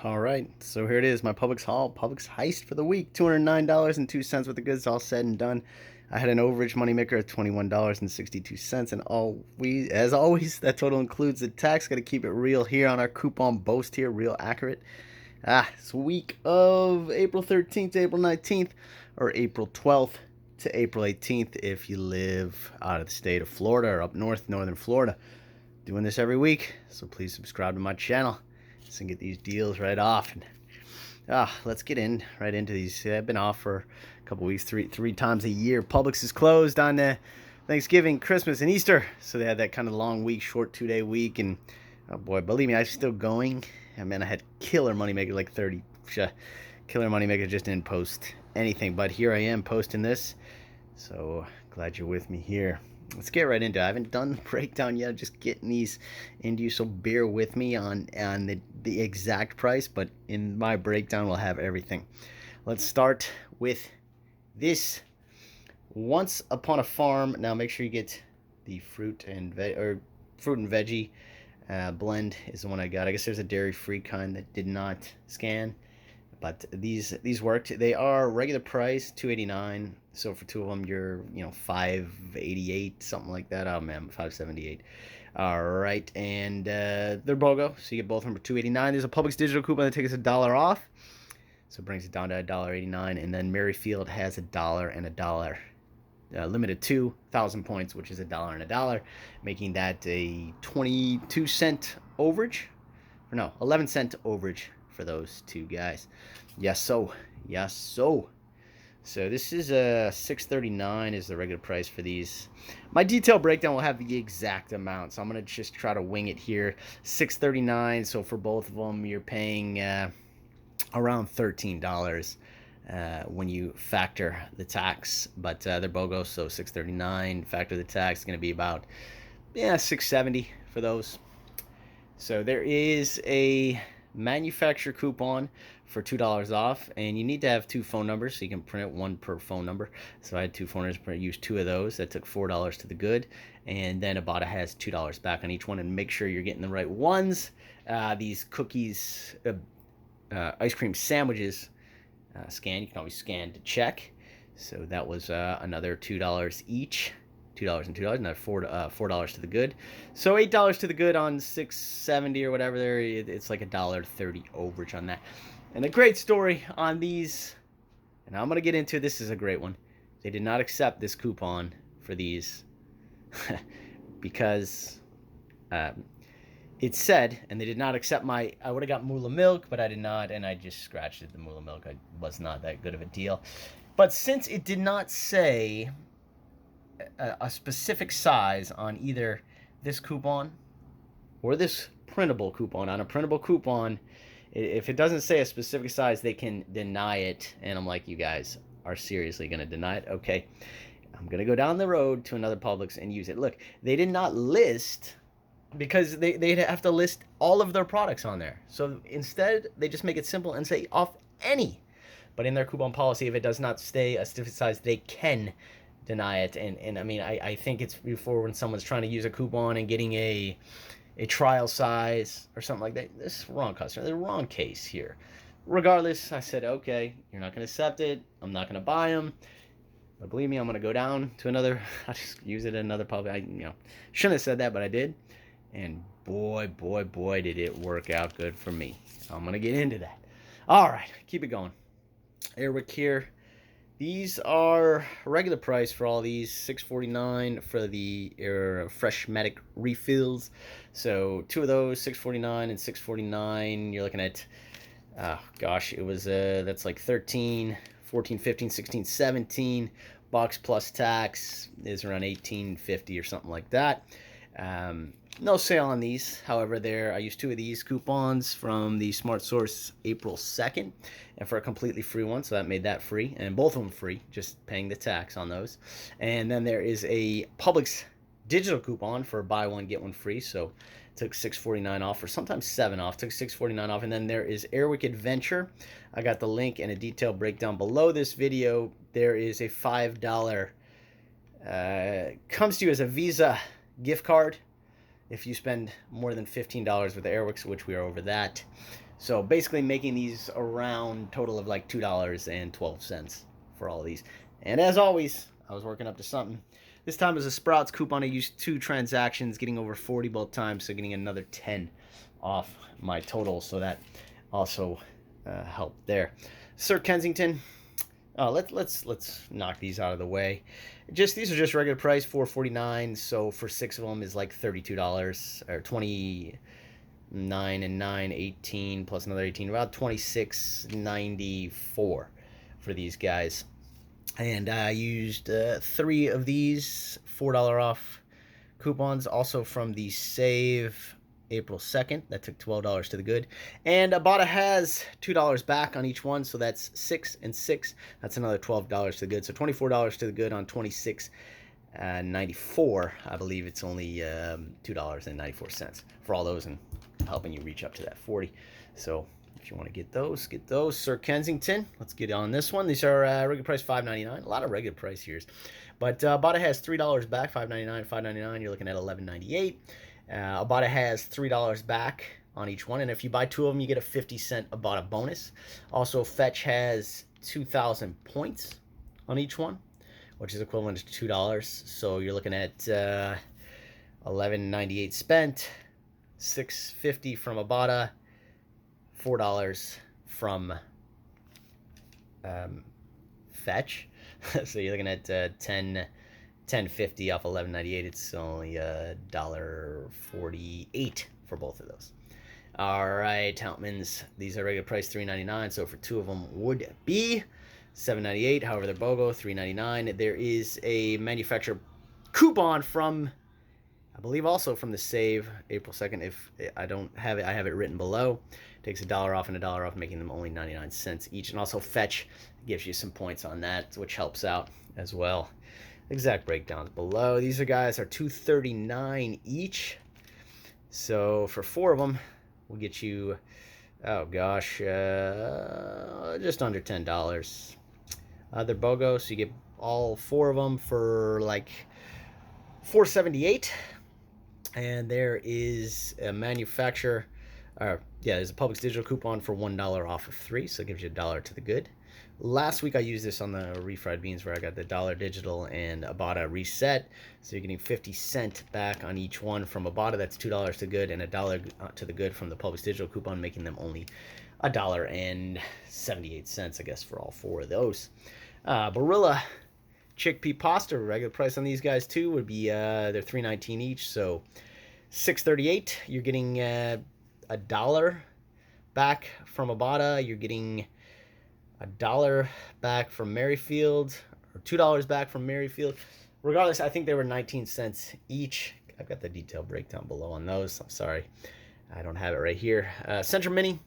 All right, so here it is, my Publix haul, Publix heist for the week. $209.02 with the goods all said and done. I had an overage moneymaker of $21.62, and as always, that total includes the tax. Got to keep it real here on our coupon boast here, real accurate. It's week of April 13th to April 19th, or April 12th to April 18th if you live out of the state of Florida or up north, northern Florida. Doing this every week, so please subscribe to my channel so I can get these deals right off. And let's get right into these. I've been off for a couple weeks, three times a year. Publix is closed on Thanksgiving, Christmas, and Easter, so they had that kind of long week, short 2-day week. And oh boy, believe me, I'm still going. Man, I had killer moneymaker, like 30 killer moneymaker, just didn't post anything, but here I am posting this, so glad you're with me here. Let's get right into it. I haven't done the breakdown yet, just getting these into you, so bear with me on the exact price, but in my breakdown we'll have everything. Let's start with this Once Upon a Farm. Now make sure you get the fruit and veggie blend is the one I got. I guess there's a dairy-free kind that did not scan, but these worked. They are regular price $2.89, so for two of them you're $5.88, something like that. Oh man, $5.78. All right, and they're BOGO, so you get both of them for $2.89. There's a Publix digital coupon that takes $1 off, so it brings it down to $1.89. And then Merrifield has $1 and $1. Limited to 1,000 points, which is $1 and $1, making that a 22-cent overage, or no, 11-cent overage for those two guys. Yasso. So this is $6.39 is the regular price for these. My detailed breakdown will have the exact amount, so I'm gonna just try to wing it here. $6.39. So for both of them, you're paying around $13 when you factor the tax. But they're BOGO, so $6.39. Factor the tax, it's gonna be about $6.70 for those. So there is a manufacturer coupon for $2 off, and you need to have two phone numbers, so you can print it one per phone number. So I had two phone numbers, used two of those. That took $4 to the good, and then Ibotta has $2 back on each one. And make sure you're getting the right ones. These cookies, ice cream sandwiches, scan. You can always scan to check. So that was another $2 each. $2 and $2, another $4 to the good. So $8 to the good on $6.70 or whatever. There, it's like $1.30 overage on that. And a great story on these, and I'm gonna get into this is a great one. They did not accept this coupon for these because it said, and they did not accept I would have got Moolah milk, but I did not, and I just scratched it. The Moolah milk was not that good of a deal. But since it did not say a specific size on either this coupon or this printable coupon, on a printable coupon, if it doesn't say a specific size, they can deny it. And I'm like, you guys are seriously going to deny it? Okay, I'm going to go down the road to another Publix and use it. Look, they did not list, because they'd have to list all of their products on there. So instead, they just make it simple and say off any. But in their coupon policy, if it does not stay a specific size, they can deny it. And I mean, I think it's before, when someone's trying to use a coupon and getting a trial size or something like that. This is wrong customer, the wrong case here. Regardless, I said, okay, you're not going to accept it. I'm not going to buy them. But believe me, I'm going to go down to another. I'll just use it at another pub. Shouldn't have said that, but I did. And boy, did it work out good for me. I'm going to get into that. All right, keep it going. Airwick here. These are regular price for all these, $6.49 for the freshmatic refills. So two of those, $6.49 and $6.49. You're looking at, oh gosh, it was that's like 13, 14, 15, 16, 17. Box plus tax is around $18.50 or something like that. No sale on these. However, I used two of these coupons from the Smart Source April 2nd, and for a completely free one, so that made that free, and both of them free, just paying the tax on those. And then there is a Publix digital coupon for buy one get one free, so took $6.49 off, or sometimes $7 off. Took $6.49 off. And then there is Airwick Adventure. I got the link and a detailed breakdown below this video. There is a $5 comes to you as a Visa gift card if you spend more than $15 with Airwicks, which we are over that. So basically making these around total of like $2.12 for all of these. And as always, I was working up to something. This time was a Sprouts coupon. I used 2 transactions, getting over 40 both times, so getting another 10 off my total. So that also helped there. Sir Kensington. Let's knock these out of the way. These are just regular price, $4.49. So for 6 of them is like $32 or 29 and 9, 18 plus another 18, about $26.94 for these guys. And I used 3 of these $4 off coupons, also from the Save April 2nd. That took $12 to the good. And Ibotta has $2 back on each one, so that's 6 and 6. That's another $12 to the good. So $24 to the good on $26.94. I believe it's only $2.94 for all those, and helping you reach up to that 40. So if you want to get those, get those. Sir Kensington, let's get on this one. These are regular price $5.99. A lot of regular price here. But Ibotta has $3 back, $5.99, $5.99. You're looking at $11.98. Ibotta has $3 back on each one, and if you buy 2 of them, you get a 50-cent Ibotta bonus. Also, Fetch has 2,000 points on each one, which is equivalent to $2. So you're looking at $11.98 spent, $6.50 from Ibotta, $4 from Fetch. So you're looking at $10.50 off $11.98. It's only $1.48 for both of those. All right, Hellmans. These are regular price $3.99. So for 2 of them would be $7.98. However, they're BOGO $3.99. There is a manufacturer coupon from, I believe, also from the Save April 2nd. If I don't have it, I have it written below. Takes $1 off and $1 off, making them only 99 cents each. And also Fetch gives you some points on that, which helps out as well. Exact breakdowns below. These guys are $2.39 each. So for 4 of them, we'll get you, oh gosh, just under $10. They're BOGO, so you get all 4 of them for like $4.78. And there is a manufacturer, there's a Publix digital coupon for $1 off of 3, so it gives you $1 to the good. Last week I used this on the refried beans where I got the $1 digital and Ibotta reset. So you're getting 50 cents back on each one from Ibotta. That's $2 to good and $1 to the good from the Publix digital coupon, making them only $1.78, I guess, for all 4 of those. Barilla chickpea pasta, regular price on these guys too would be they're $3.19 each, so $6.38. You're getting $1 back from Ibotta. You're getting $1 back from Merrifield, or $2 back from Merrifield. Regardless, I think they were 19 cents each. I've got the detailed breakdown below on those. I'm sorry, I don't have it right here. Centrum Mini,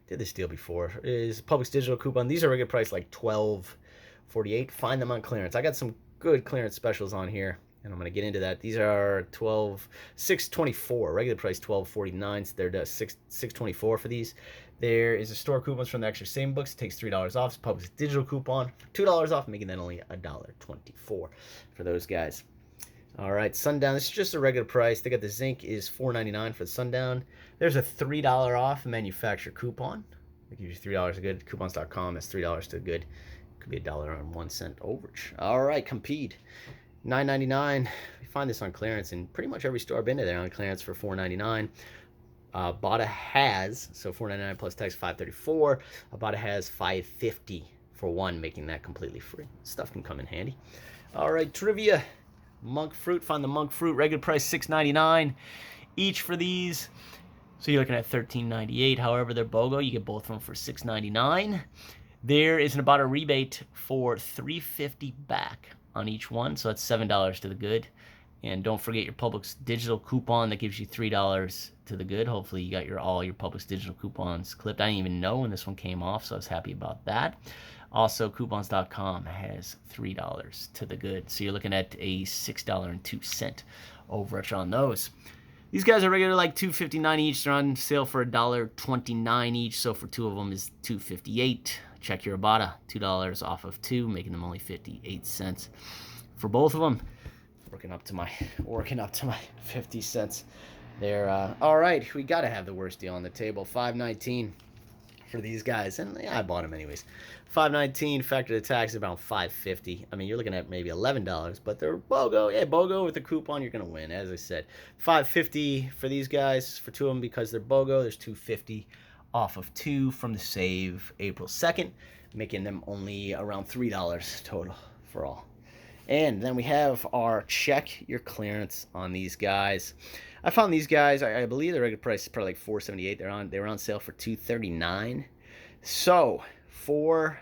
did this deal before. It is Publix digital coupon. These are regular price like $12.48. Find them on clearance. I got some good clearance specials on here, and I'm going to get into that. These are $6.24. Regular price $12.49. So they're $6.24 for these. There is a store coupons from the extra saving books. It takes $3 off. It's Publix digital coupon for $2 off, making that only $1.24 for those guys. All right, Sundown. This is just a regular price. They got the zinc is $4.99 for the Sundown. There's a $3 off manufacturer coupon. They give you $3 a good. Coupons.com has $3 to good. Could be $1.01 overage. All right, Compeed, $9.99. You find this on clearance in pretty much every store I've been to. There on clearance for $4.99. Ibotta has, so $4.99 plus tax, $5.34. Ibotta has $5.50 for 1, making that completely free. Stuff can come in handy. All right, Truvia, monk fruit. Find the monk fruit. Regular price $6.99 each for these. So you're looking at $13.98. However, they're BOGO. You get both of them for $6.99. There is an Ibotta rebate for $3.50 back on each one, so that's $7 to the good. And don't forget your Publix digital coupon that gives you $3 to the good. Hopefully you got all your Publix digital coupons clipped. I didn't even know when this one came off, so I was happy about that. Also, coupons.com has $3 to the good. So you're looking at a $6.02 overage on those. These guys are regular like $2.59 each. They're on sale for $1.29 each. So for 2 of them is $2.58. Check your Ibotta, $2 off of 2, making them only 58 cents for both of them. Working up to my 50 cents They're all right. We got to have the worst deal on the table. $5.19 for these guys, and yeah, I bought them anyways. $5.19 factor the tax, about $5.50. I mean, you're looking at maybe $11, but they're BOGO. Yeah, BOGO with the coupon, you're gonna win. As I said, $5.50 for these guys for two of them because they're BOGO. There's $2.50 off of two from the save April 2nd, making them only around $3 total for all. And then we have our check your clearance on these guys. I found these guys, I believe the regular price is probably like $4.78. They were on sale for $2.39. So for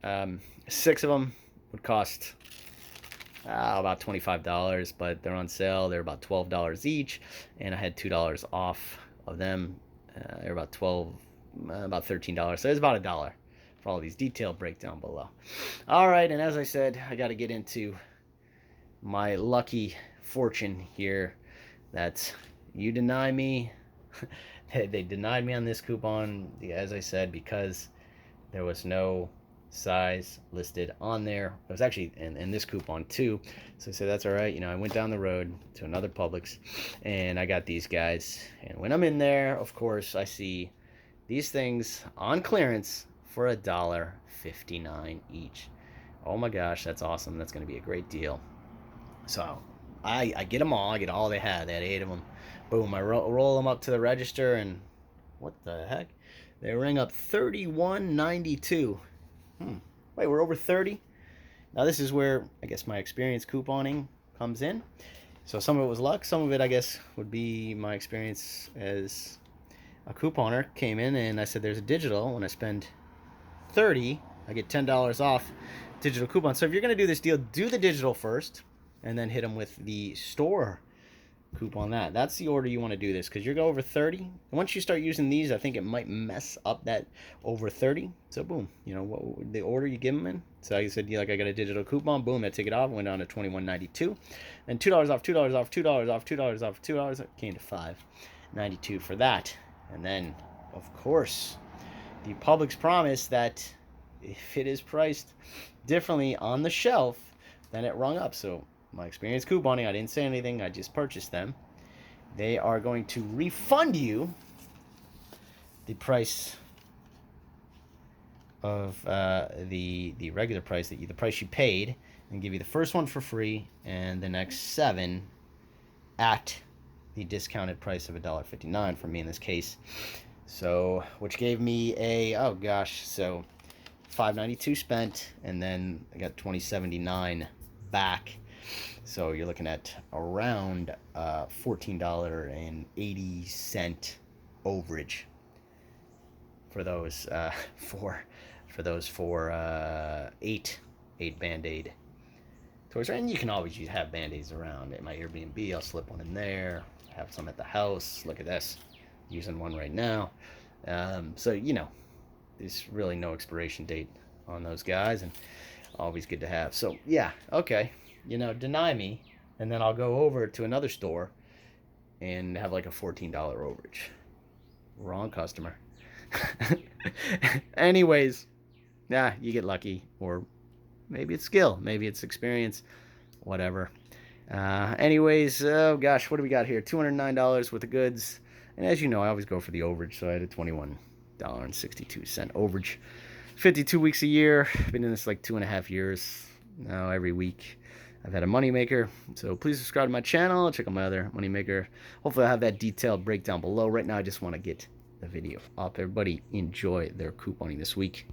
6 of them would cost about $25, but they're on sale. They're about $12 each, and I had $2 off of them. They're about $13. So it's about $1 for all these. Detailed breakdown below. All right, and as I said, I got to get into my lucky fortune here. That you deny me. They denied me on this coupon, as I said, because there was no size listed on there. It was actually in this coupon too. So I said, that's all right. You know, I went down the road to another Publix and I got these guys. And when I'm in there, of course, I see these things on clearance for $1.59 each. Oh my gosh, that's awesome. That's going to be a great deal. So I get them all. I get all they had. They had 8 of them. Boom, I roll them up to the register, and what the heck? They ring up $31.92. Wait, we're over 30? Now this is where, I guess, my experience couponing comes in. So some of it was luck. Some of it, I guess, would be my experience as a couponer. Came in, and I said, there's a digital. When I spend 30, I get $10 off digital coupon. So if you're going to do this deal, do the digital first, and then hit them with the store coupon. That's the order you want to do this, because you're going over 30. And once you start using these, I think it might mess up that over 30. So boom, you know what the order you give them in. So I said, yeah, like I got a digital coupon. Boom, I take it off. Went down to $21.92. Then $2 off, $2 off, $2 off, $2 off, $2. It came to $5.92 for that. And then, of course, the Publix promise that if it is priced differently on the shelf, then it rung up. So my experience couponing, I didn't say anything, I just purchased them. They are going to refund you the price of the regular price, the price you paid, and give you the first one for free and the next 7 at the discounted price of $1.59 for me in this case. So, which gave me a, oh gosh, so $5.92 spent, and then I got $20.79 back. So you're looking at around $14.80 overage for those eight Band-Aid toys. And you can always have Band-Aids around. At my Airbnb, I'll slip one in there. Have some at the house. Look at this, using one right now. So you know, there's really no expiration date on those guys, and always good to have. So yeah, okay. You know, deny me, and then I'll go over to another store and have like a $14 overage. Wrong customer. Anyways, yeah, you get lucky, or maybe it's skill, maybe it's experience, whatever. Anyways, oh gosh, what do we got here? $209 worth of goods, and as you know, I always go for the overage, so I had a $21.62 overage. 52 weeks a year. Been in this like 2.5 years now. Every week I've had a moneymaker, so please subscribe to my channel. Check out my other moneymaker. Hopefully I'll have that detailed breakdown below. Right now I just want to get the video up. Everybody enjoy their couponing this week.